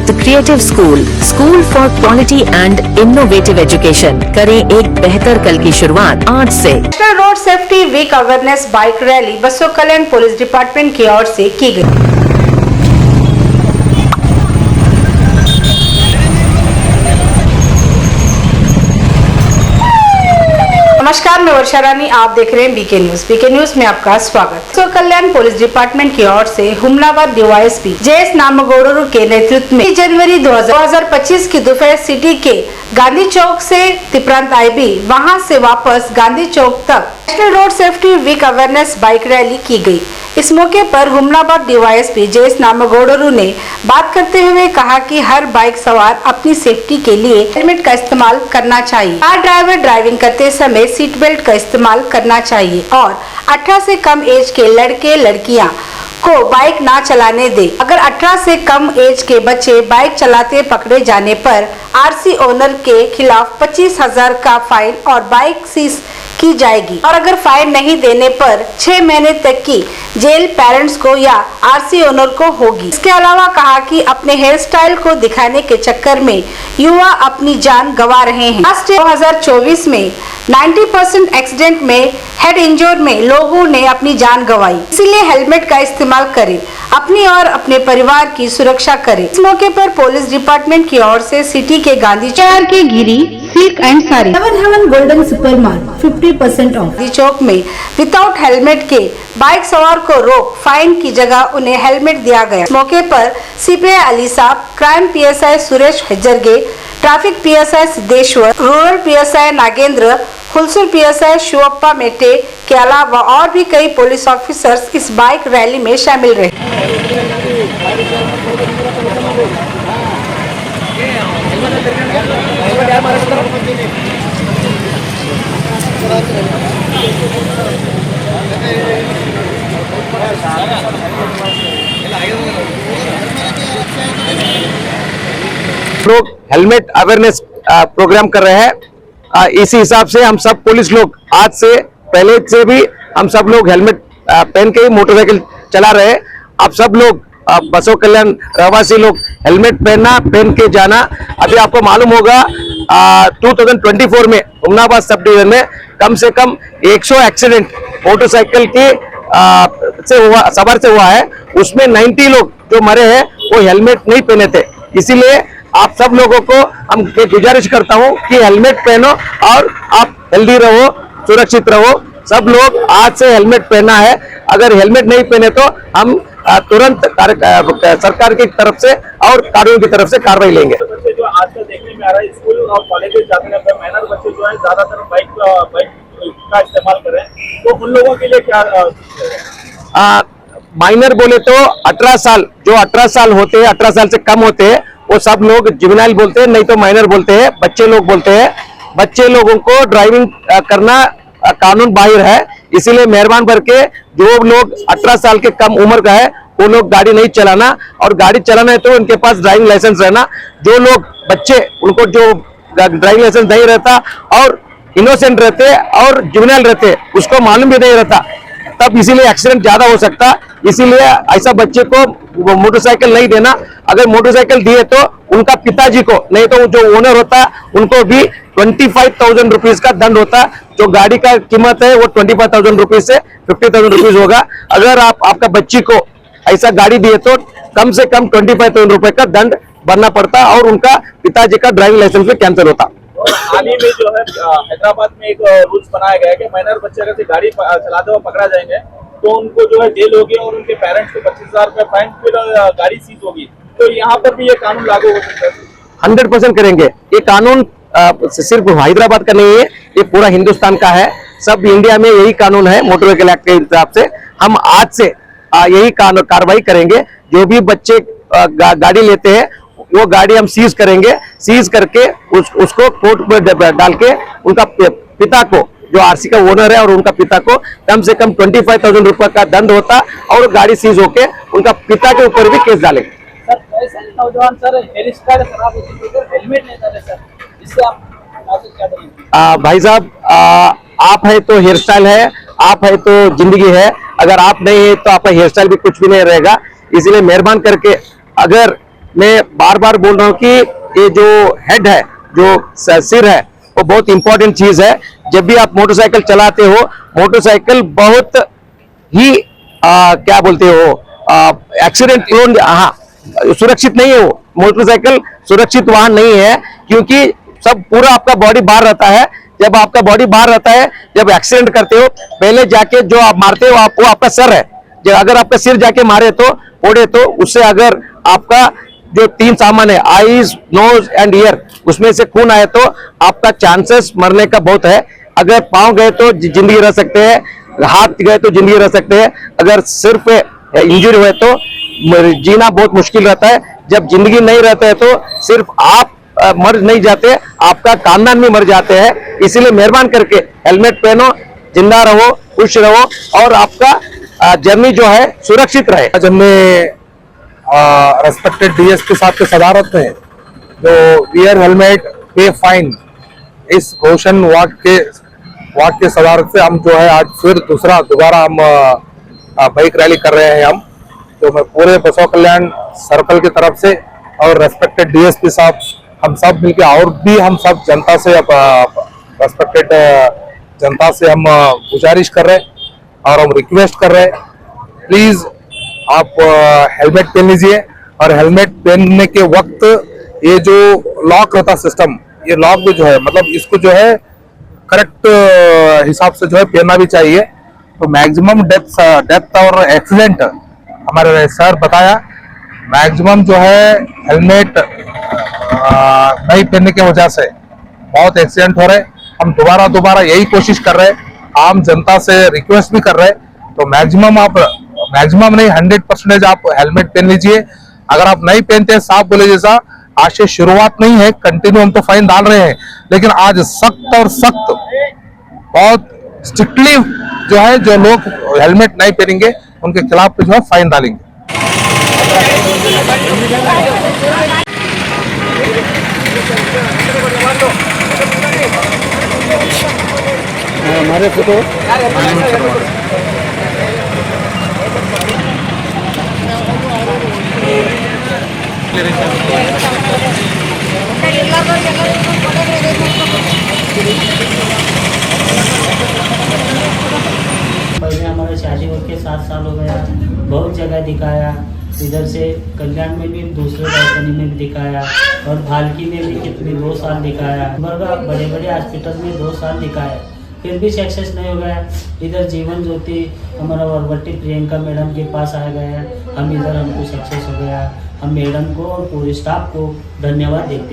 The creative school for quality and innovative education. करें एक बेहतर कल की शुरुआत आज से। National road safety week awareness bike rally बसों कल्याण पुलिस डिपार्टमेंट की ओर से की गई। नमस्कार, मैं वर्षा रानी, आप देख रहे हैं बीके न्यूज। बीके न्यूज में आपका स्वागत। बसों कल्याण पुलिस डिपार्टमेंट की ओर से हुमलाबाद डीवाईएसपी जेएस नामगौडरू के नेतृत्व में जनवरी 2025 की दोपहर सिटी के गांधी चौक से तिप्रांत आईबी, वहां से वापस गांधी चौक तक national road safety week awareness bike rally की गई। इस मौके पर हुमलाबाद डीवाईएसपी जेएस नामगौडरू ने बात करते हुए कहा कि हर बाइक सवार अपनी सेफ्टी के लिए हेलमेट का इस्तेमाल करना चाहिए। कार ड्राइवर ड्राइविंग करते समय सीट बेल्ट का इस्तेमाल करना चाहिए और 18 से कम एज के लड़के लड़कियां को बाइक ना चलाने दे। अगर 18 से कम एज के बच्चे बाइक चलाते पकड़े जाने पर आरसी ओनर के खिलाफ 25,000 का फाइन और बाइक सीज की जाएगी और अगर फाइन नहीं देने पर 6 महीने तक की जेल पेरेंट्स को या आरसी ओनर को होगी। इसके अलावा कहा कि अपने हेयर स्टाइल को दिखाने के चक्कर में युवा अपनी जान गंवा रहे हैं। लास्ट 2024 में 90% एक्सीडेंट में हेड इंजर्ड में लोगों ने अपनी जान गंवाई। इसीलिए हेलमेट का इस्तेमाल करें, अपनी और अपने परिवार की सुरक्षा करें। इस मौके पर पुलिस डिपार्टमेंट की ओर से सिटी के गांधी चौक के Giri silk and sari heaven golden super mart 50% off. Gandhi Chowk में विदाउट हेलमेट के बाइक सवार को रोक, फाइन की जगह उन्हें हेलमेट दिया गया। इस मौके पर सीपीआई अली साहब, crime PSI Suresh Hajarge, traffic PSI Siddheshwar, rural PSI Nagendra, Hulsoor PSI Shivappa Mete के अलावा और भी कई पुलिस ऑफिसर्स इस बाइक रैली में शामिल रहे। लोग हेलमेट अवेयरनेस प्रोग्राम कर रहे हैं। इसी हिसाब से हम सब पुलिस लोग आज से पहले से भी हम सब लोग हेलमेट पहन के ही मोटरसाइकिल चला रहे हैं। आप सब लोग बसों कल्याण रहवासी लोग हेलमेट पहन के जाना। अभी आपको मालूम होगा 2024 में हुमनाबाद सब डिवीजन में कम से कम 100 एक्सीडेंट मोटरसाइकिल के सवार से हुआ है। उसमें 90 लोग जो मरे हैं वो हेलमेट नहीं पहने थे। इसीलिए आप सब लोगों को हम गुजारिश करता हूं कि हेलमेट पहनो और आप हेल्दी रहो, सुरक्षित रहो। सब लोग आज से हेलमेट पहना है। अगर हेलमेट नहीं पहने तो हम तुरंत सरकार की तरफ से और कानून की तरफ से कार्रवाई लेंगे। बच्चे जो आजकल देखने में आ रहा है, स्कूल और कॉलेज जाते हैं, माइनर बच्चे जो है ज्यादातर बाइक का इस्तेमाल कर रहे हैं, तो उन लोगों के लिए क्या माइनर बोले तो 18 साल, जो 18 साल होते हैं, 18 साल से कम होते हैं, वो सब लोग जुवेनाइल बोलते हैं, नहीं तो माइनर बोलते हैं, बच्चे लोग बोलते हैं। बच्चे लोगों को ड्राइविंग करना कानून बाहिर है। इसीलिए मेहरबान करके जो लोग 18 साल के कम उम्र का है वो लोग गाड़ी नहीं चलाना, और गाड़ी चलाना है तो उनके पास ड्राइविंग लाइसेंस रहना। जो लोग बच्चे उनको जो ड्राइविंग लाइसेंस नहीं रहता और इनोसेंट रहते और जुवेनाइल रहते, उसको मालूम भी नहीं रहता, तब इसीलिए एक्सीडेंट ज्यादा हो सकता। इसीलिए ऐसा बच्चे को मोटरसाइकिल नहीं देना। अगर मोटरसाइकिल दिए तो उनका पिताजी को, नहीं तो जो ओनर होता है उनको भी 25,000 रुपीज का दंड होता है। जो गाड़ी का कीमत है वो 25,000 रुपीज से 50,000 रुपीज होगा। अगर आपका बच्ची को ऐसा गाड़ी दिए तो कम से कम 25,000 रुपए का दंड भरना पड़ता और उनका पिताजी का ड्राइविंग लाइसेंस भी कैंसिल होता। हाल ही में जो है हैदराबाद में एक रूल्स बनाया गया है कि माइनर बच्चे अगर गाड़ी चलाते हुए पकड़ा जाएंगे तो उनको जो है जेल होगी और उनके पेरेंट्स को 25,000 रुपए फाइन, फिर गाड़ी सीज होगी। तो यहाँ पर भी ये कानून लागू हो सकता है? 100% करेंगे। ये कानून सिर्फ हैदराबाद का नहीं है, ये पूरा हिंदुस्तान का है। सब इंडिया में यही कानून है। मोटर व्हीकल एक्ट के हिसाब से हम आज से यही कार्रवाई करेंगे। जो भी बच्चे गाड़ी लेते हैं वो गाड़ी हम सीज करेंगे। सीज करके उसको कोर्ट में डाल के उनका पिता को, जो आरसी का ओनर है, और उनका पिता को कम से कम 25,000 रुपए का दंड होता और गाड़ी सीज होके उनका पिता के ऊपर भी केस डालेंगे। सर, ऐसे नौजवान सर हेयर स्टाइल खराब होती है, हेलमेट नहीं डाले सर, इससे आप क्या करेंगे? भाई साहब, आप है तो हेयर स्टाइल है, आप है तो जिंदगी है। अगर आप नहीं है तो आपका हेयर स्टाइल भी कुछ भी नहीं रहेगा। इसलिए मेहरबान करके अगर मैं बार बार बोल रहा हूँ कि ये जो हेड है, जो सिर है, वो बहुत इंपॉर्टेंट चीज है। जब भी आप मोटरसाइकिल चलाते हो, मोटरसाइकिल बहुत ही क्या बोलते हो, एक्सीडेंट प्रोन, हाँ, सुरक्षित नहीं है वो मोटरसाइकिल, सुरक्षित वाहन नहीं है, क्योंकि सब पूरा आपका बॉडी बाहर रहता है। जब आपका बॉडी बाहर रहता है, जब एक्सीडेंट करते हो, पहले जाके जो आप मारते हो वो आपका सर है। अगर आपका सिर जाके मारे तो फोड़े तो उससे अगर आपका जो 3 सामान है, आईज, नोज एंड ईयर, उसमें से खून आए तो आपका चांसेस मरने का बहुत है। अगर पांव गए तो जिंदगी रह सकते हैं, हाथ गए तो जिंदगी रह सकते हैं, अगर सिर पे इंजरी हुए तो जीना बहुत मुश्किल रहता है। जब जिंदगी नहीं रहता है तो सिर्फ आप मर नहीं जाते, आपका खानदान भी मर जाते हैं। इसीलिए मेहरबान करके हेलमेट पहनो, जिंदा रहो, खुश रहो और आपका जर्नी जो है सुरक्षित रहे। आज हमने रेस्पेक्टेड डीएसपी साहब की सदारत में जो वियर हेलमेट पे फाइन इस घोषण वाक्य के सदारत से हम जो है आज फिर दोबारा हम बाइक रैली कर रहे हैं। हम तो मैं पूरे बसवा कल्याण सर्कल की तरफ से और रेस्पेक्टेड डीएसपी साहब हम सब मिलके और भी हम सब जनता से रेस्पेक्टेड जनता से हम गुजारिश कर रहे हैं और हम रिक्वेस्ट कर रहे हैं, प्लीज आप हेलमेट पहन लीजिए। और हेलमेट पहनने के वक्त ये जो लॉक रहता सिस्टम, ये लॉक भी जो है मतलब इसको जो है करेक्ट हिसाब से जो है पहनना भी चाहिए। तो मैक्सिमम डेथ और एक्सीडेंट हमारे सर बताया, मैक्सिमम जो है हेलमेट नहीं पहनने की वजह से बहुत एक्सीडेंट हो रहे। हम दोबारा यही कोशिश कर रहे हैं, आम जनता से रिक्वेस्ट भी कर रहे हैं, तो मैक्सिमम नहीं 100% आप हेलमेट पहन लीजिए। अगर आप नहीं पहनते, साफ बोले जैसा आज से शुरुआत नहीं है, कंटिन्यू हम तो फाइन डाल रहे हैं, लेकिन आज सख्त और सख्त बहुत स्ट्रिक्टली जो है जो लोग हेलमेट नहीं पहनेंगे उनके खिलाफ जो है फाइन डालेंगे। हमारे फोटो पहले हमारा शादी होके 7 साल हो गया, बहुत जगह दिखाया, इधर से कल्याण में भी, दूसरे राजधानी में भी दिखाया और भालकी में भी कितने 2 साल दिखाया, बड़े बड़े हॉस्पिटल में 2 साल दिखाया, फिर भी सक्सेस नहीं हो गया। इधर जीवन ज्योति हमारा वरवट्टी प्रियंका मैडम के पास आ गया, हम इधर हमको सक्सेस हो गया। हम मैडम को और पूरे स्टाफ को धन्यवाद देते